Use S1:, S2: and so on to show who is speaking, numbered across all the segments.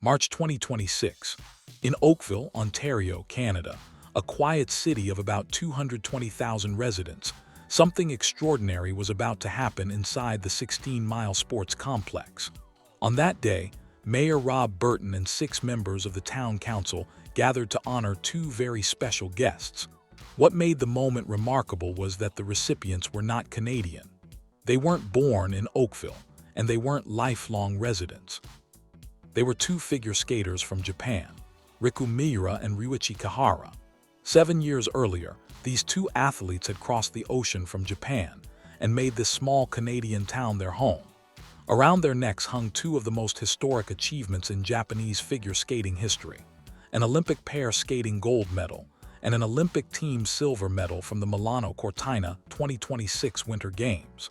S1: March 2026. In Oakville, Ontario, Canada, a quiet city of about 220,000 residents, something extraordinary was about to happen inside the 16-mile sports complex. On that day, Mayor Rob Burton and 6 members of the town council gathered to honor 2 very special guests. What made the moment remarkable was that the recipients were not Canadian. They weren't born in Oakville, and they weren't lifelong residents. They were 2 figure skaters from Japan, Riku Miura and Ryuichi Kihara. 7 years earlier, these 2 athletes had crossed the ocean from Japan and made this small Canadian town their home. Around their necks hung 2 of the most historic achievements in Japanese figure skating history: an Olympic pair skating gold medal and an Olympic team silver medal from the Milano Cortina 2026 Winter Games.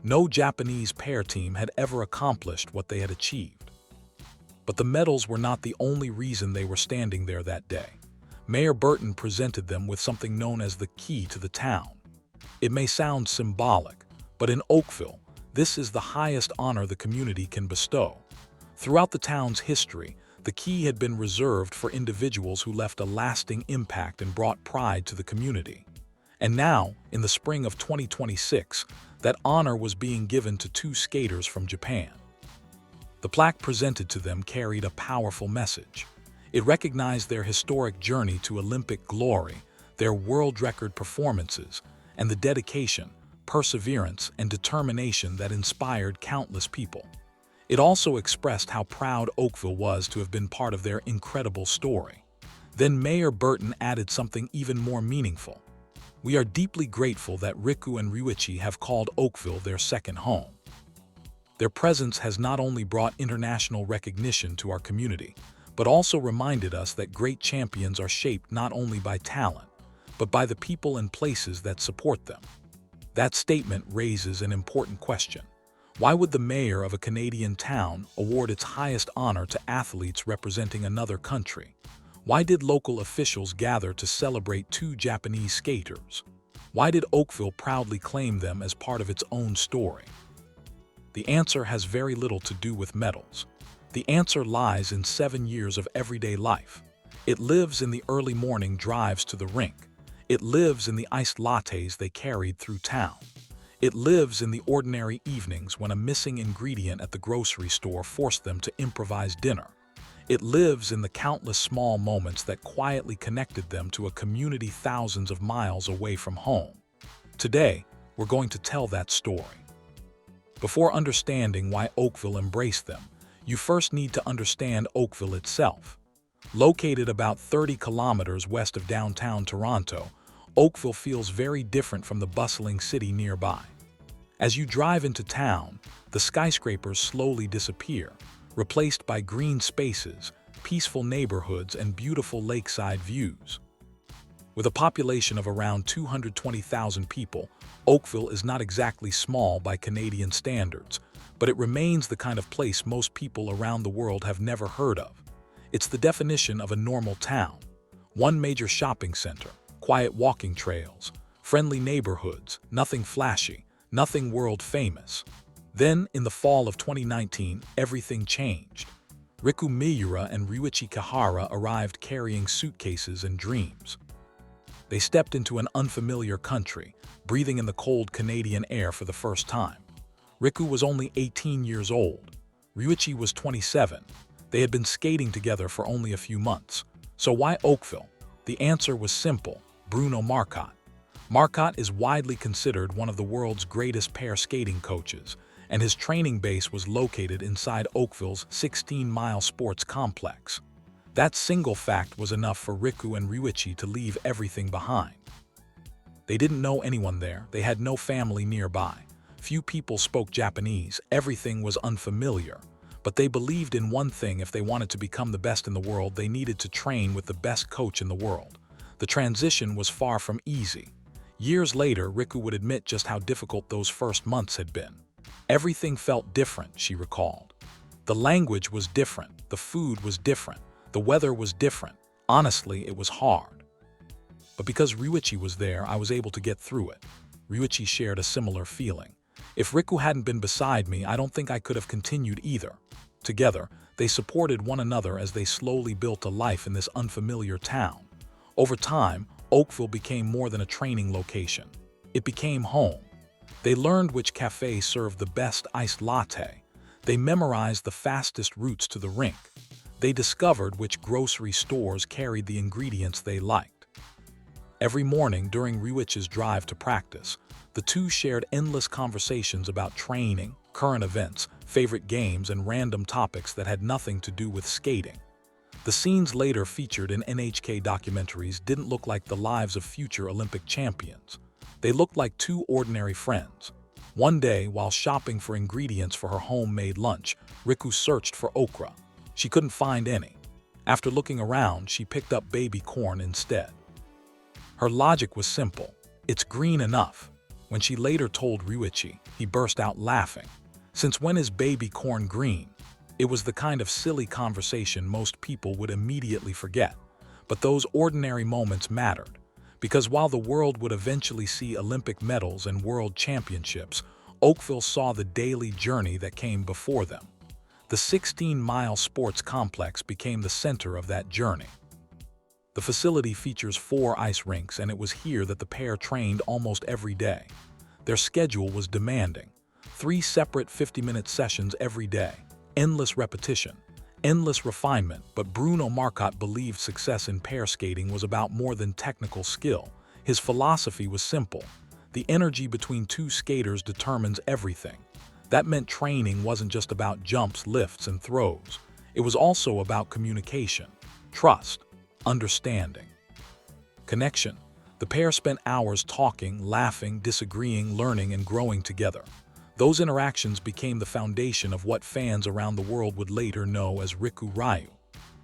S1: No Japanese pair team had ever accomplished what they had achieved. But the medals were not the only reason they were standing there that day. Mayor Burton presented them with something known as the key to the town. It may sound symbolic, but in Oakville, this is the highest honor the community can bestow. Throughout the town's history, the key had been reserved for individuals who left a lasting impact and brought pride to the community. And now, in the spring of 2026, that honor was being given to 2 skaters from Japan. The plaque presented to them carried a powerful message. It recognized their historic journey to Olympic glory, their world record performances, and the dedication, perseverance, and determination that inspired countless people. It also expressed how proud Oakville was to have been part of their incredible story. Then Mayor Burton added something even more meaningful. "We are deeply grateful that Riku and Ryuichi have called Oakville their second home. Their presence has not only brought international recognition to our community, but also reminded us that great champions are shaped not only by talent, but by the people and places that support them." That statement raises an important question. Why would the mayor of a Canadian town award its highest honor to athletes representing another country? Why did local officials gather to celebrate 2 Japanese skaters? Why did Oakville proudly claim them as part of its own story? The answer has very little to do with medals. The answer lies in 7 years of everyday life. It lives in the early morning drives to the rink. It lives in the iced lattes they carried through town. It lives in the ordinary evenings when a missing ingredient at the grocery store forced them to improvise dinner. It lives in the countless small moments that quietly connected them to a community thousands of miles away from home. Today, we're going to tell that story. Before understanding why Oakville embraced them, you first need to understand Oakville itself. Located about 30 kilometers west of downtown Toronto, Oakville feels very different from the bustling city nearby. As you drive into town, the skyscrapers slowly disappear, replaced by green spaces, peaceful neighborhoods, and beautiful lakeside views. With a population of around 220,000 people, Oakville is not exactly small by Canadian standards, but it remains the kind of place most people around the world have never heard of. It's the definition of a normal town. One major shopping center, quiet walking trails, friendly neighborhoods, nothing flashy, nothing world famous. Then, in the fall of 2019, everything changed. Riku Miura and Ryuichi Kihara arrived carrying suitcases and dreams. They stepped into an unfamiliar country, breathing in the cold Canadian air for the first time. Riku was only 18 years old. Ryuichi was 27. They had been skating together for only a few months. So why Oakville? The answer was simple: Bruno Marcotte. Marcotte is widely considered one of the world's greatest pair skating coaches, and his training base was located inside Oakville's 16-mile sports complex. That single fact was enough for Riku and Ryuichi to leave everything behind. They didn't know anyone there, they had no family nearby. Few people spoke Japanese, everything was unfamiliar. But they believed in one thing: if they wanted to become the best in the world, they needed to train with the best coach in the world. The transition was far from easy. Years later, Riku would admit just how difficult those first months had been. Everything felt different, she recalled. The language was different, the food was different, the weather was different. Honestly, it was hard. But because Ryuichi was there, I was able to get through it. Ryuichi shared a similar feeling. If Riku hadn't been beside me, I don't think I could have continued either. Together, They supported one another as they slowly built a life in this unfamiliar town. Over time, Oakville became more than a training location. It became home. They learned which cafe served the best iced latte. They memorized the fastest routes to the rink. They discovered which grocery stores carried the ingredients they liked. Every morning during Ryuichi's drive to practice, the two shared endless conversations about training, current events, favorite games, and random topics that had nothing to do with skating. The scenes later featured in NHK documentaries didn't look like the lives of future Olympic champions. They looked like two ordinary friends. One day, while shopping for ingredients for her homemade lunch, Riku searched for okra. She couldn't find any. After looking around, she picked up baby corn instead. Her logic was simple. It's green enough. When she later told Ryuichi, he burst out laughing. Since when is baby corn green? It was the kind of silly conversation most people would immediately forget. But those ordinary moments mattered, because while the world would eventually see Olympic medals and world championships, Oakville saw the daily journey that came before them. The 16-mile sports complex became the center of that journey. The facility features 4 ice rinks, and it was here that the pair trained almost every day. Their schedule was demanding. 3 separate 50-minute sessions every day. Endless repetition, endless refinement, but Bruno Marcotte believed success in pair skating was about more than technical skill. His philosophy was simple. The energy between two skaters determines everything. That meant training wasn't just about jumps, lifts, and throws. It was also about communication, trust, understanding, connection. The pair spent hours talking, laughing, disagreeing, learning, and growing together. Those interactions became the foundation of what fans around the world would later know as Rikuryu.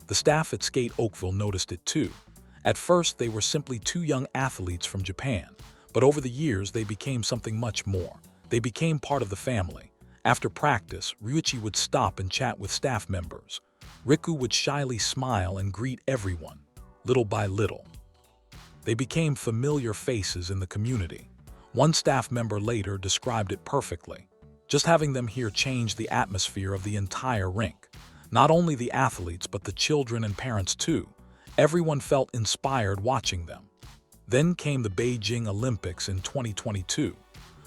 S1: The staff at Skate Oakville noticed it too. At first, they were simply 2 young athletes from Japan, but over the years they became something much more. They became part of the family. After practice, Ryuichi would stop and chat with staff members. Riku would shyly smile and greet everyone, little by little. They became familiar faces in the community. One staff member later described it perfectly. Just having them here changed the atmosphere of the entire rink. Not only the athletes, but the children and parents too. Everyone felt inspired watching them. Then came the Beijing Olympics in 2022.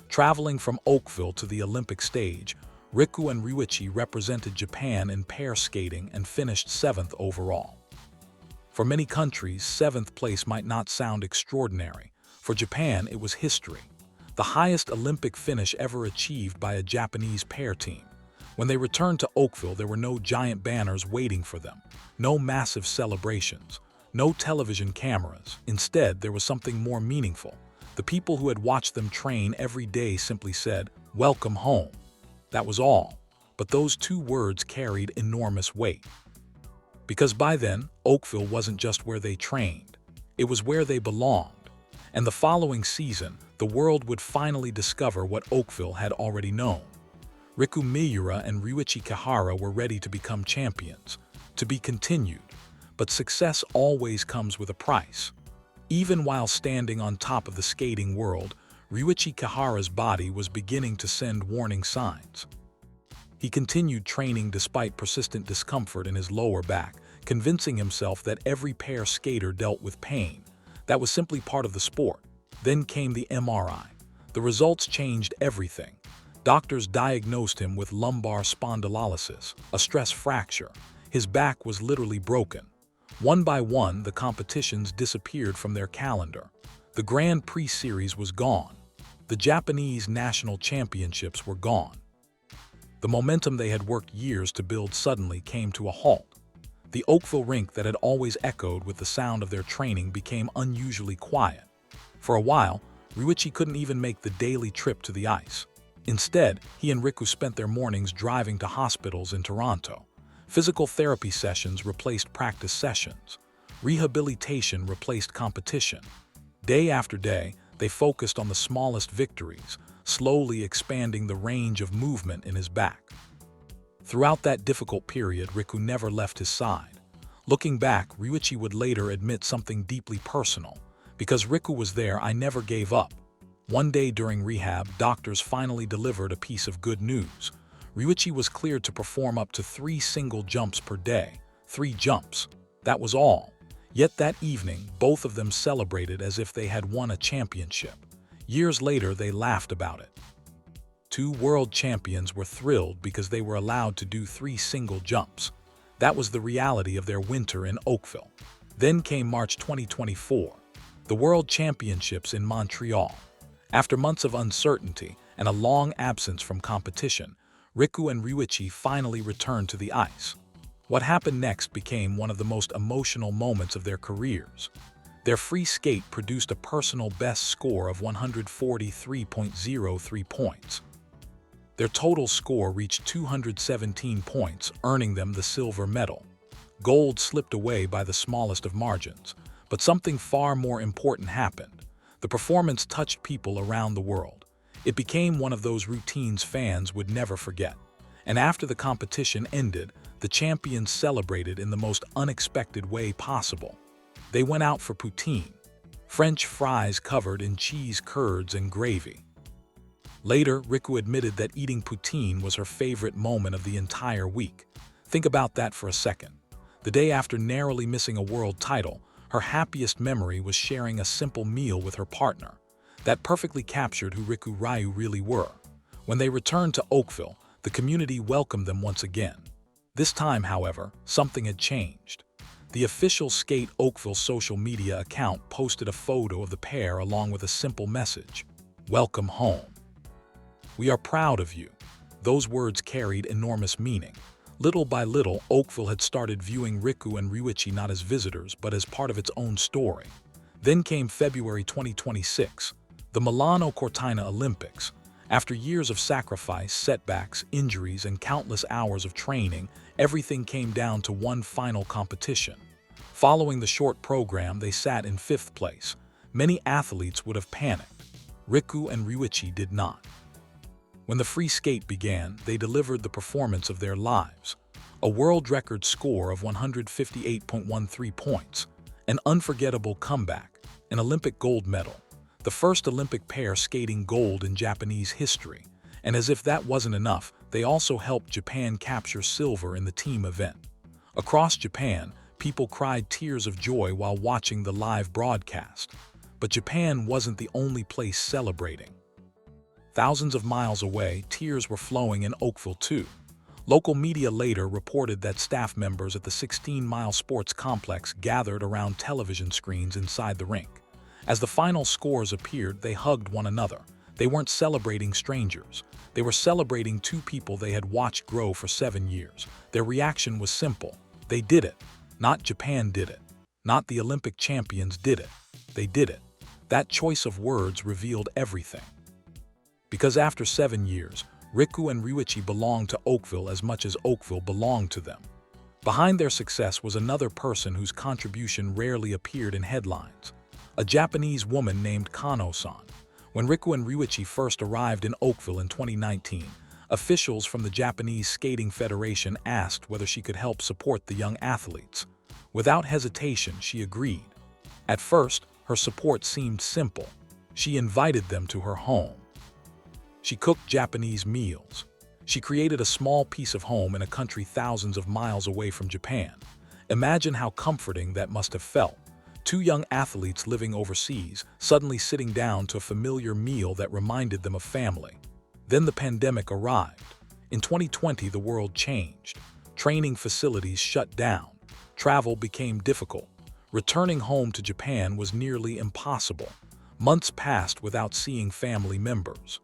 S1: Traveling from Oakville to the Olympic stage, Riku and Ryuichi represented Japan in pair skating and finished 7th overall. For many countries, 7th place might not sound extraordinary. For Japan, it was history. The highest Olympic finish ever achieved by a Japanese pair team. When they returned to Oakville, there were no giant banners waiting for them, no massive celebrations, no television cameras. Instead, there was something more meaningful. The people who had watched them train every day simply said, "Welcome home." That was all. But those 2 words carried enormous weight. Because by then, Oakville wasn't just where they trained. It was where they belonged. And the following season, the world would finally discover what Oakville had already known. Riku Miura and Ryuichi Kihara were ready to become champions, to be continued. But success always comes with a price. Even while standing on top of the skating world, Ryuichi Kihara's body was beginning to send warning signs. He continued training despite persistent discomfort in his lower back, convincing himself that every pair skater dealt with pain. That was simply part of the sport. Then came the MRI. The results changed everything. Doctors diagnosed him with lumbar spondylolysis, a stress fracture. His back was literally broken. One by one, the competitions disappeared from their calendar. The Grand Prix series was gone. The Japanese national championships were gone. The momentum they had worked years to build suddenly came to a halt. The Oakville rink that had always echoed with the sound of their training became unusually quiet. For a while, Ryuichi couldn't even make the daily trip to the ice. Instead, he and Riku spent their mornings driving to hospitals in Toronto. Physical therapy sessions replaced practice sessions. Rehabilitation replaced competition. Day after day, they focused on the smallest victories, slowly expanding the range of movement in his back. Throughout that difficult period, Riku never left his side. Looking back, Ryuichi would later admit something deeply personal. Because Riku was there, I never gave up. One day during rehab, doctors finally delivered a piece of good news. Ryuichi was cleared to perform up to 3 single jumps per day. 3 jumps. That was all. Yet that evening, both of them celebrated as if they had won a championship. Years later, they laughed about it. 2 world champions were thrilled because they were allowed to do 3 single jumps. That was the reality of their winter in Oakville. Then came March 2024, the World Championships in Montreal. After months of uncertainty and a long absence from competition, Riku and Ryuichi finally returned to the ice. What happened next became one of the most emotional moments of their careers. Their free skate produced a personal best score of 143.03 points. Their total score reached 217 points, earning them the silver medal. Gold slipped away by the smallest of margins, but something far more important happened. The performance touched people around the world. It became one of those routines fans would never forget. And after the competition ended, the champions celebrated in the most unexpected way possible. They went out for poutine, French fries covered in cheese curds and gravy. Later, Riku admitted that eating poutine was her favorite moment of the entire week. Think about that for a second. The day after narrowly missing a world title, her happiest memory was sharing a simple meal with her partner. That perfectly captured who Riku Ryu really were. When they returned to Oakville, the community welcomed them once again. This time, however, something had changed. The official Skate Oakville social media account posted a photo of the pair along with a simple message: "Welcome home. We are proud of you." Those words carried enormous meaning. Little by little, Oakville had started viewing Riku and Ryuichi not as visitors, but as part of its own story. Then came February 2026, the Milano Cortina Olympics. After years of sacrifice, setbacks, injuries, and countless hours of training, everything came down to one final competition. Following the short program, they sat in 5th place. Many athletes would have panicked. Riku and Ryuichi did not. When the free skate began, they delivered the performance of their lives. A world record score of 158.13 points, an unforgettable comeback, an Olympic gold medal, the first Olympic pair skating gold in Japanese history. And as if that wasn't enough, they also helped Japan capture silver in the team event. Across Japan, people cried tears of joy while watching the live broadcast. But Japan wasn't the only place celebrating. Thousands of miles away, tears were flowing in Oakville too. Local media later reported that staff members at the 16-mile sports complex gathered around television screens inside the rink. As the final scores appeared, they hugged one another. They weren't celebrating strangers. They were celebrating 2 people they had watched grow for 7 years. Their reaction was simple. They did it. Not Japan did it. Not the Olympic champions did it. They did it. That choice of words revealed everything. Because after 7 years, Riku and Ryuichi belonged to Oakville as much as Oakville belonged to them. Behind their success was another person whose contribution rarely appeared in headlines: a Japanese woman named Kano-san. When Riku and Ryuichi first arrived in Oakville in 2019, officials from the Japanese Skating Federation asked whether she could help support the young athletes. Without hesitation, she agreed. At first, her support seemed simple. She invited them to her home. She cooked Japanese meals. She created a small piece of home in a country thousands of miles away from Japan. Imagine how comforting that must have felt. 2 young athletes living overseas, suddenly sitting down to a familiar meal that reminded them of family. Then the pandemic arrived. In 2020, the world changed. Training facilities shut down. Travel became difficult. Returning home to Japan was nearly impossible. Months passed without seeing family members.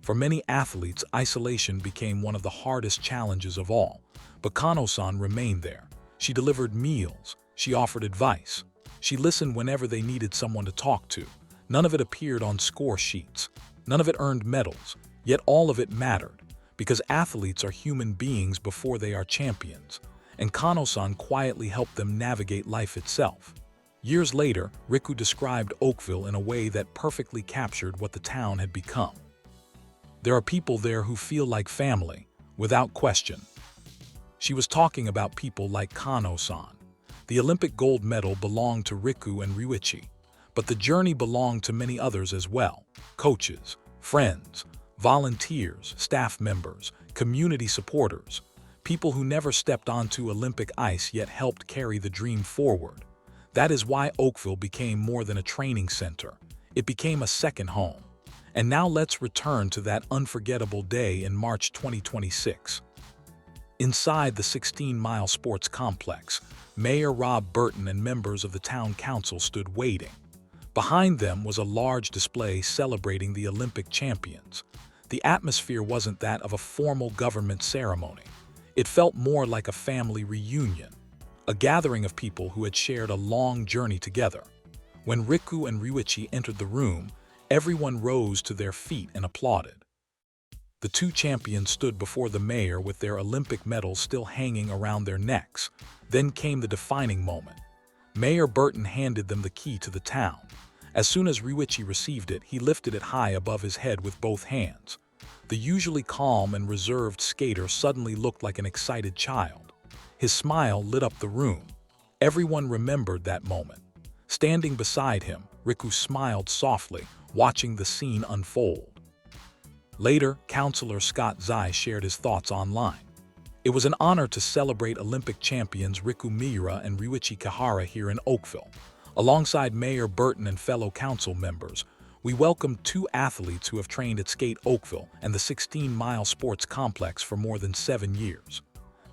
S1: For many athletes, isolation became one of the hardest challenges of all. But Kano-san remained there. She delivered meals. She offered advice. She listened whenever they needed someone to talk to. None of it appeared on score sheets. None of it earned medals. Yet all of it mattered, because athletes are human beings before they are champions. And Kano-san quietly helped them navigate life itself. Years later, Riku described Oakville in a way that perfectly captured what the town had become. There are people there who feel like family, without question. She was talking about people like Kano-san. The Olympic gold medal belonged to Riku and Ryuichi, but the journey belonged to many others as well: coaches, friends, volunteers, staff members, community supporters, people who never stepped onto Olympic ice yet helped carry the dream forward. That is why Oakville became more than a training center. It became a second home. And now let's return to that unforgettable day in March 2026. Inside the 16-mile sports complex, Mayor Rob Burton and members of the town council stood waiting. Behind them was a large display celebrating the Olympic champions. The atmosphere wasn't that of a formal government ceremony. It felt more like a family reunion, a gathering of people who had shared a long journey together. When Riku and Ryuichi entered the room, everyone rose to their feet and applauded. The two champions stood before the mayor with their Olympic medals still hanging around their necks. Then came the defining moment. Mayor Burton handed them the key to the town. As soon as Ryuichi received it, he lifted it high above his head with both hands. The usually calm and reserved skater suddenly looked like an excited child. His smile lit up the room. Everyone remembered that moment. Standing beside him, Riku smiled softly, watching the scene unfold. Later, Councilor Scott Zai shared his thoughts online. It was an honor to celebrate Olympic champions Riku Miura and Ryuichi Kihara here in Oakville. Alongside Mayor Burton and fellow council members, we welcomed two athletes who have trained at Skate Oakville and the 16-mile sports complex for more than 7 years.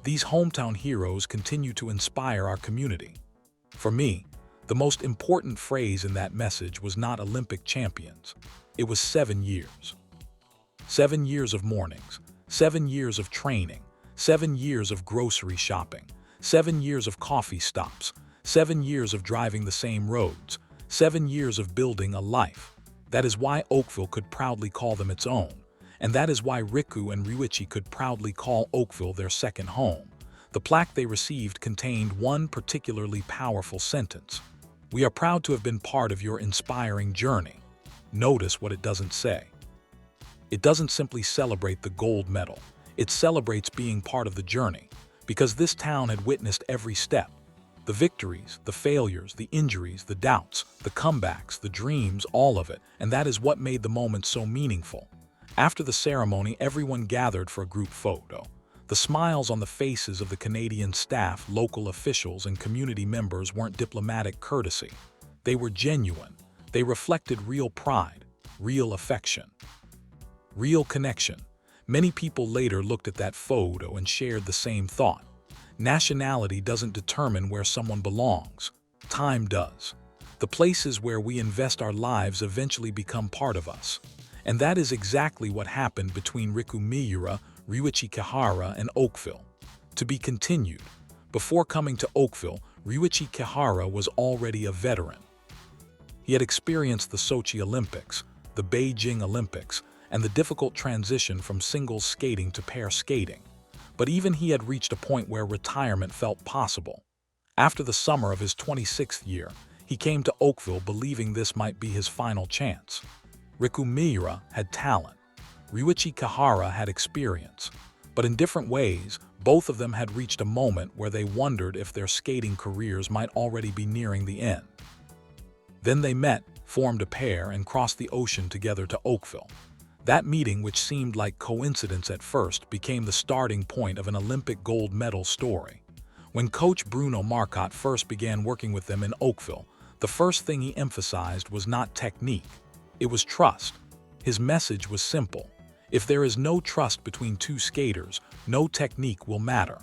S1: These hometown heroes continue to inspire our community. For me, the most important phrase in that message was not Olympic champions. It was 7 years. 7 years of mornings, 7 years of training, 7 years of grocery shopping, 7 years of coffee stops, 7 years of driving the same roads, 7 years of building a life. That is why Oakville could proudly call them its own. And that is why Riku and Ryuichi could proudly call Oakville their second home. The plaque they received contained one particularly powerful sentence. "We are proud to have been part of your inspiring journey." Notice what it doesn't say. It doesn't simply celebrate the gold medal. It celebrates being part of the journey, because this town had witnessed every step. The victories, the failures, the injuries, the doubts, the comebacks, the dreams, all of it, and that is what made the moment so meaningful. After the ceremony, everyone gathered for a group photo. The smiles on the faces of the Canadian staff, local officials, and community members weren't diplomatic courtesy. They were genuine. They reflected real pride, real affection, real connection. Many people later looked at that photo and shared the same thought. Nationality doesn't determine where someone belongs. Time does. The places where we invest our lives eventually become part of us. And that is exactly what happened between Riku Miura, Ryuichi Kihara, and Oakville. To be continued. Before coming to Oakville, Ryuichi Kihara was already a veteran. He had experienced the Sochi Olympics, the Beijing Olympics, and the difficult transition from singles skating to pair skating. But even he had reached a point where retirement felt possible. After the summer of his 26th year, he came to Oakville believing this might be his final chance. Riku Miura had talent. Ryuichi Kihara had experience. But in different ways, both of them had reached a moment where they wondered if their skating careers might already be nearing the end. Then they met, formed a pair, and crossed the ocean together to Oakville. That meeting, which seemed like coincidence at first, became the starting point of an Olympic gold medal story. When coach Bruno Marcotte first began working with them in Oakville, the first thing he emphasized was not technique. It was trust. His message was simple. If there is no trust between two skaters, no technique will matter.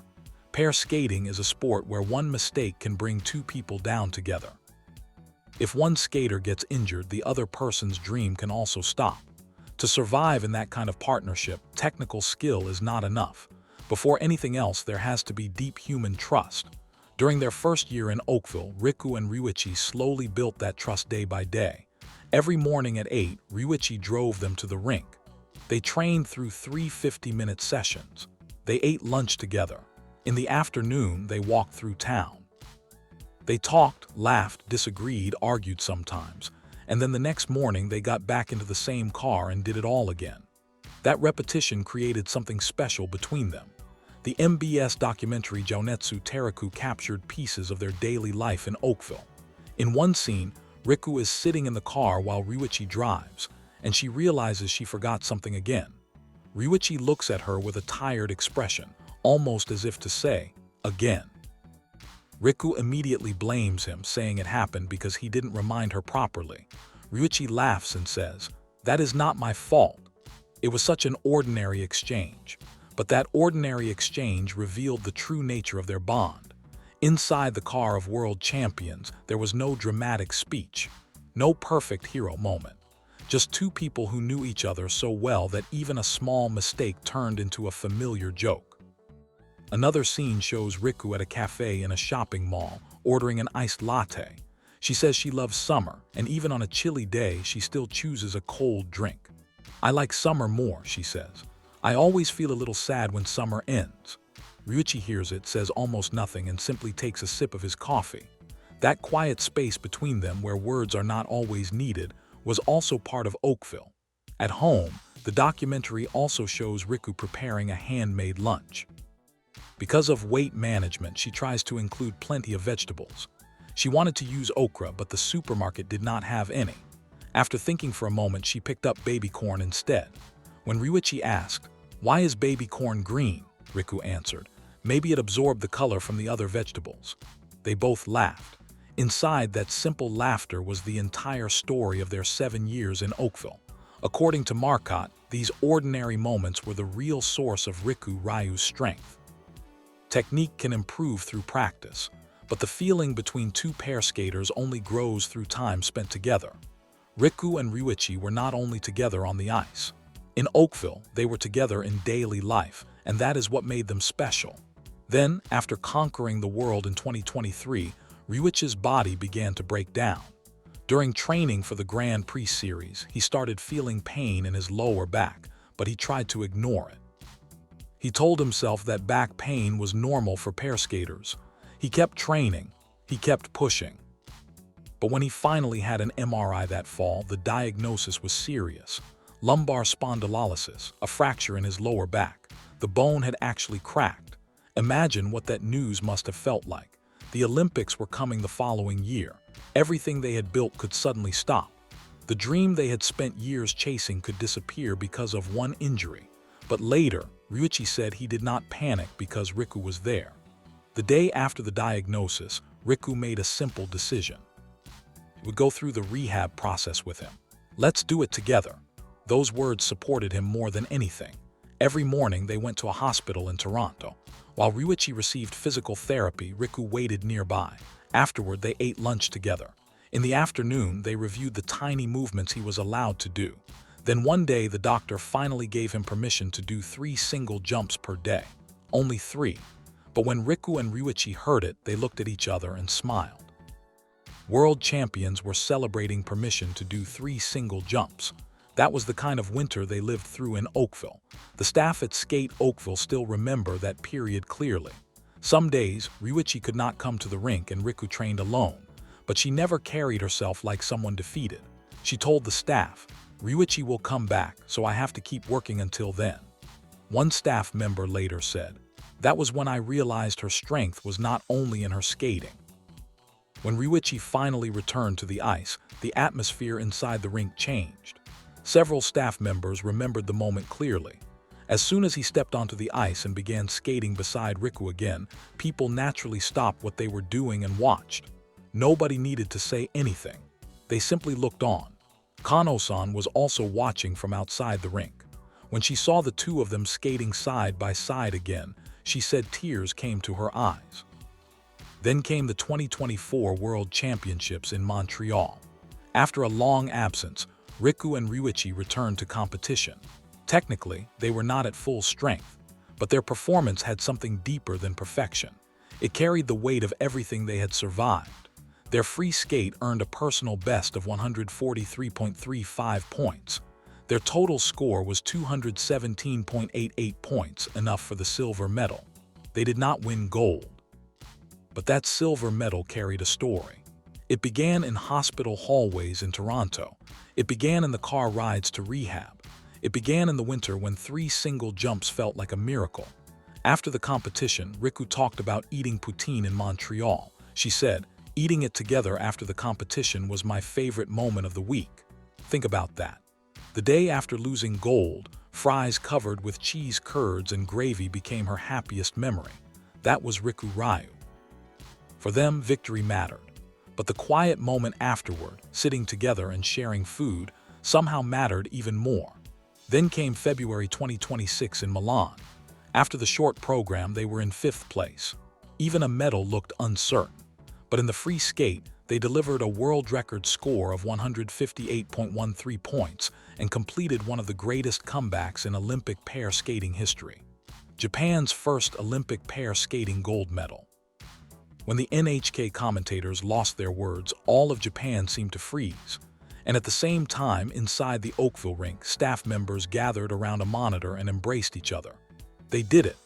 S1: Pair skating is a sport where one mistake can bring two people down together. If one skater gets injured, the other person's dream can also stop. To survive in that kind of partnership, technical skill is not enough. Before anything else, there has to be deep human trust. During their first year in Oakville, Riku and Ryuichi slowly built that trust day by day. Every morning at 8, Ryuichi drove them to the rink. They trained through 3 50-minute sessions. They ate lunch together. In the afternoon, they walked through town. They talked, laughed, disagreed, argued sometimes. And then the next morning they got back into the same car and did it all again. That repetition created something special between them. The MBS documentary Jounetsu Teruku captured pieces of their daily life in Oakville. In one scene, Riku is sitting in the car while Ryuichi drives, and she realizes she forgot something again. Ryuichi looks at her with a tired expression, almost as if to say, "Again." Riku immediately blames him, saying it happened because he didn't remind her properly. Ryuichi laughs and says, "That is not my fault. It was such an ordinary exchange." But that ordinary exchange revealed the true nature of their bond. Inside the car of world champions, there was no dramatic speech, no perfect hero moment. Just two people who knew each other so well that even a small mistake turned into a familiar joke. Another scene shows Riku at a cafe in a shopping mall, ordering an iced latte. She says she loves summer, and even on a chilly day, she still chooses a cold drink. "I like summer more," she says. "I always feel a little sad when summer ends." Ryuichi hears it, says almost nothing, and simply takes a sip of his coffee. That quiet space between them, where words are not always needed, was also part of Oakville. At home, the documentary also shows Riku preparing a handmade lunch. Because of weight management, she tries to include plenty of vegetables. She wanted to use okra, but the supermarket did not have any. After thinking for a moment, she picked up baby corn instead. When Ryuichi asked, "Why is baby corn green?" Riku answered, "Maybe it absorbed the color from the other vegetables." They both laughed. Inside that simple laughter was the entire story of their 7 years in Oakville. According to Marcotte, these ordinary moments were the real source of Riku Ryu's strength. Technique can improve through practice, but the feeling between two pair skaters only grows through time spent together. Riku and Ryuichi were not only together on the ice. In Oakville, they were together in daily life, and that is what made them special. Then, after conquering the world in 2023, Ryuichi's body began to break down. During training for the Grand Prix series, he started feeling pain in his lower back, but he tried to ignore it. He told himself that back pain was normal for pair skaters. He kept training, he kept pushing. But when he finally had an MRI that fall, the diagnosis was serious. Lumbar spondylolysis, a fracture in his lower back. The bone had actually cracked. Imagine what that news must have felt like. The Olympics were coming the following year. Everything they had built could suddenly stop. The dream they had spent years chasing could disappear because of one injury. But later, Ryuichi said he did not panic because Riku was there. The day after the diagnosis, Riku made a simple decision. He would go through the rehab process with him. "Let's do it together." Those words supported him more than anything. Every morning they went to a hospital in Toronto. While Ryuichi received physical therapy, Riku waited nearby. Afterward, they ate lunch together. In the afternoon, they reviewed the tiny movements he was allowed to do. Then one day, the doctor finally gave him permission to do 3 single jumps per day. Only 3. But when Riku and Ryuichi heard it, they looked at each other and smiled. World champions were celebrating permission to do 3 single jumps. That was the kind of winter they lived through in Oakville. The staff at Skate Oakville still remember that period clearly. Some days, Ryuichi could not come to the rink and Riku trained alone, but she never carried herself like someone defeated. She told the staff, "Ryuichi will come back, so I have to keep working until then." One staff member later said, "That was when I realized her strength was not only in her skating." When Ryuichi finally returned to the ice, the atmosphere inside the rink changed. Several staff members remembered the moment clearly. As soon as he stepped onto the ice and began skating beside Riku again, people naturally stopped what they were doing and watched. Nobody needed to say anything. They simply looked on. Kano-san was also watching from outside the rink. When she saw the two of them skating side by side again, she said tears came to her eyes. Then came the 2024 World Championships in Montreal. After a long absence, Riku and Ryuichi returned to competition. Technically, they were not at full strength, but their performance had something deeper than perfection. It carried the weight of everything they had survived. Their free skate earned a personal best of 143.35 points. Their total score was 217.88 points, enough for the silver medal. They did not win gold. But that silver medal carried a story. It began in hospital hallways in Toronto. It began in the car rides to rehab. It began in the winter when 3 single jumps felt like a miracle. After the competition, Riku talked about eating poutine in Montreal. She said, "Eating it together after the competition was my favorite moment of the week." Think about that. The day after losing gold, Fries covered with cheese curds and gravy became her happiest memory. That was Rikuryu. For them, victory mattered. But the quiet moment afterward, sitting together and sharing food, somehow mattered even more. Then came February 2026 in Milan. After the short program, they were in 5th place. Even a medal looked uncertain. But in the free skate, they delivered a world record score of 158.13 points and completed one of the greatest comebacks in Olympic pair skating history. Japan's first Olympic pair skating gold medal. When the NHK commentators lost their words, all of Japan seemed to freeze. And at the same time, inside the Oakville rink, staff members gathered around a monitor and embraced each other. They did it.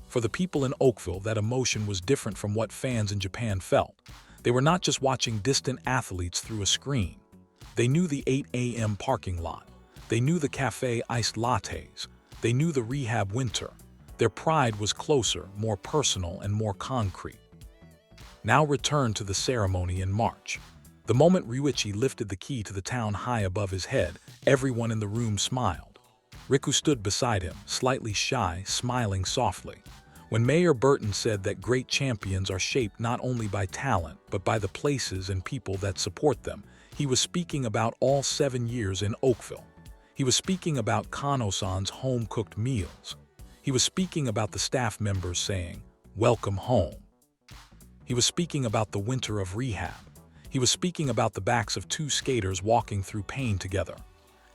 S1: For the people in Oakville, that emotion was different from what fans in Japan felt. They were not just watching distant athletes through a screen. They knew the 8 a.m. parking lot. They knew the cafe iced lattes. They knew the rehab winter. Their pride was closer, more personal, and more concrete. Now return to the ceremony in March. The moment Ryuichi lifted the key to the town high above his head, everyone in the room smiled. Riku stood beside him, slightly shy, smiling softly. When Mayor Burton said that great champions are shaped not only by talent, but by the places and people that support them, he was speaking about all 7 years in Oakville. He was speaking about Kano-san's home-cooked meals. He was speaking about the staff members saying, "Welcome home." He was speaking about the winter of rehab. He was speaking about the backs of 2 skaters walking through pain together.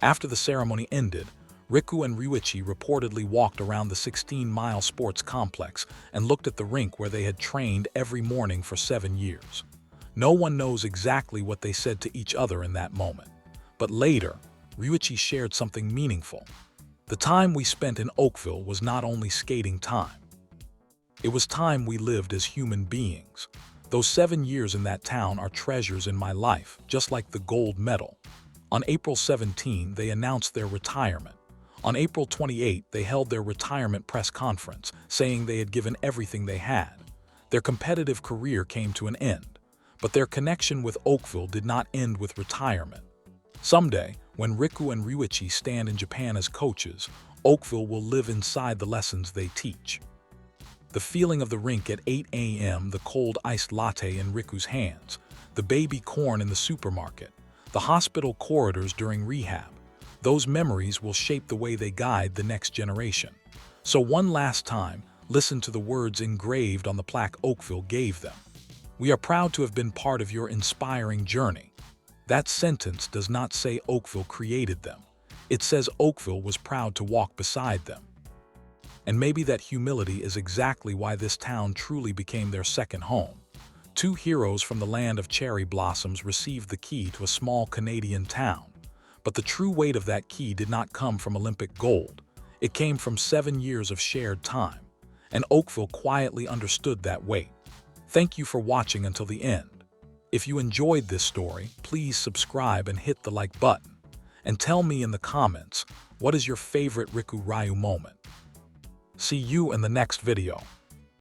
S1: After the ceremony ended, Riku and Ryuichi reportedly walked around the 16-mile sports complex and looked at the rink where they had trained every morning for 7 years. No one knows exactly what they said to each other in that moment. But later, Ryuichi shared something meaningful. The time we spent in Oakville was not only skating time. It was time we lived as human beings. Those 7 years in that town are treasures in my life, just like the gold medal. On April 17, they announced their retirement. On April 28, they held their retirement press conference, saying they had given everything they had. Their competitive career came to an end, but their connection with Oakville did not end with retirement. Someday, when Riku and Ryuichi stand in Japan as coaches, Oakville will live inside the lessons they teach. The feeling of the rink at 8 a.m., the cold iced latte in Riku's hands, the baby corn in the supermarket, the hospital corridors during rehab, those memories will shape the way they guide the next generation. So one last time, listen to the words engraved on the plaque Oakville gave them. "We are proud to have been part of your inspiring journey." That sentence does not say Oakville created them. It says Oakville was proud to walk beside them. And maybe that humility is exactly why this town truly became their second home. 2 heroes from the land of cherry blossoms received the key to a small Canadian town. But the true weight of that key did not come from Olympic gold. It came from 7 years of shared time. And Oakville quietly understood that weight. Thank you for watching until the end. If you enjoyed this story, please subscribe and hit the like button. And tell me in the comments, what is your favorite Riku Ryu moment? See you in the next video.